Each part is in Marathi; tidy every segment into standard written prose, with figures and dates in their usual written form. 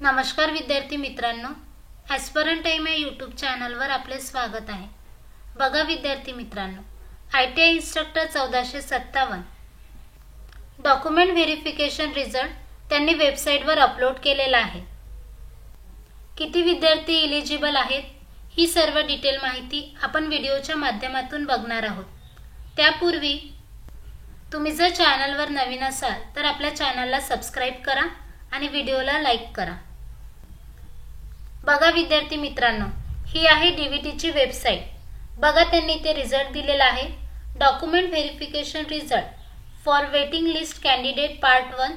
नमस्कार विद्यार्थी मित्रांनो, ॲस्परंट टाइम या यूट्यूब चॅनलवर आपले स्वागत आहे। बघा विद्यार्थी मित्रांनो, ITI instructor 1457 document verification result त्यांनी वेबसाईटवर अपलोड केलेला आहे। किती विद्यार्थी एलिजिबल आहेत ही सर्व डिटेल माहिती आपण व्हिडिओच्या माध्यमातून बघणार आहोत। त्यापूर्वी तुम्ही जर चॅनलवर नवीन असाल तर आपल्या चॅनलला सबस्क्राइब करा आणि व्हिडिओला लाईक करा। बघा विद्यार्थी मित्रांनो, ही आहे DVTची वेबसाईट। बघा त्यांनी इथे रिझल्ट दिलेला आहे, document verification result for waiting list candidate part 1।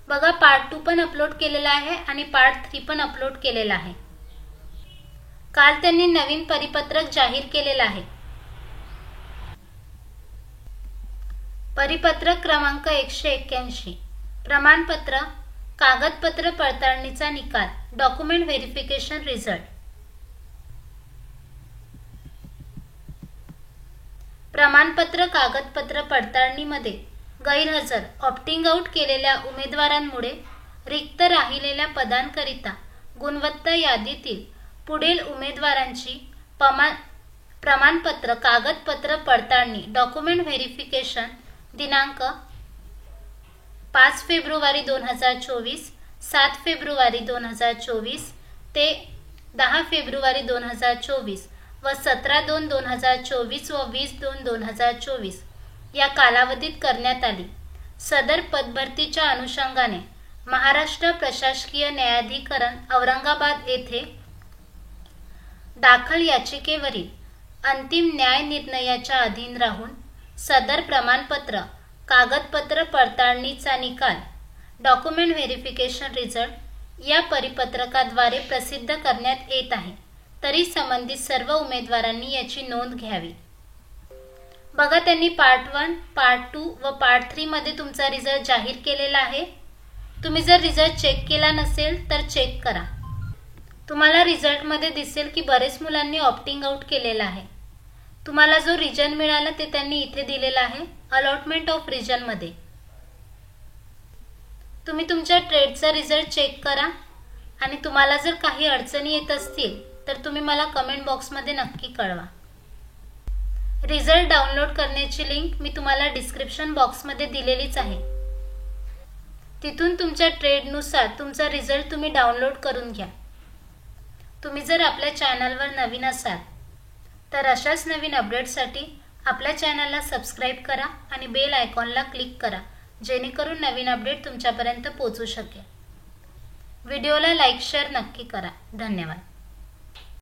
बघा पार्ट 2 पण अपलोड केलेला आहे आणि पार्ट 3 पण अपलोड केलेला आहे। काल त्यांनी नवीन परिपत्रक जाहीर केलेला आहे। परिपत्रक क्रमांक 181 प्रमाणपत्र कागदपत्र पडताळणीचा निकाल डॉक्युमेंट व्हेरिफिकेशन रिझल्ट। प्रमाणपत्र कागदपत्र पडताळणीमध्ये गैरहजर ऑप्टिंग आउट केलेल्या उमेदवारांमुळे रिक्त राहिलेल्या पदांकरिता गुणवत्ता यादीतील पुढील उमेदवारांची प्रमाणपत्र कागदपत्र पडताळणी डॉक्युमेंट व्हेरिफिकेशन दिनांक 5 फेब्रुवारी 2024, 7 फेब्रुवारी 2024 ते 10 फेब्रुवारी 2024 व 17/2/2024 व 20/2/2024 या कालावधीत करण्यात आली। सदर पदभरतीच्या अनुषंगाने महाराष्ट्र प्रशासकीय न्यायाधिकरण औरंगाबाद येथे दाखल याचिकेवरील अंतिम न्याय निर्णयाच्या अधीन राहून सदर प्रमाणपत्र कागदपत्र पडताळणीचा निकाल डॉक्युमेंट व्हेरिफिकेशन रिझल्ट या परिपत्रकाद्वारे प्रसिद्ध करण्यात येत आहे, तरी संबंधित सर्व उमेदवारांनी याची नोंद घ्यावी। बघा त्यांनी पार्ट 1, पार्ट 2 व पार्ट 3 मध्ये तुमचा रिझल्ट जाहीर केलेला आहे। तुम्ही जर रिझल्ट चेक केला नसेल तर चेक करा। तुम्हाला रिझल्टमध्ये दिसेल की बरेच मुलांनी ऑप्टिंग आउट केलेला आहे। तुम्हाला जो रिजन मिळाला ते त्यांनी इथे दिलेला आहे अलॉटमेंट ऑफ रिजन मध्ये। तुम्ही तुमच्या ट्रेडचा रिझल्ट चेक करा आणि तुम्हाला जर काही अडचणी येत असतील तर तुम्ही मला कमेंट बॉक्समध्ये नक्की कळवा। रिझल्ट डाउनलोड करण्याची लिंक मी तुम्हाला डिस्क्रिप्शन बॉक्समध्ये दिलेलीच आहे। तिथून तुमच्या ट्रेडनुसार तुमचा रिझल्ट तुम्ही डाउनलोड करून घ्या। तुम्ही जर आपल्या चॅनलवर नवीन असाल तर अशाच नवीन अपडेट्ससाठी आपल्या चॅनलला सबस्क्राइब करा आणि बेल आयकॉनला क्लिक करा, जेणेकरून नवीन अपडेट तुमच्यापर्यंत पोहोचू शकेल। व्हिडिओला लाईक शेअर नक्की करा। धन्यवाद।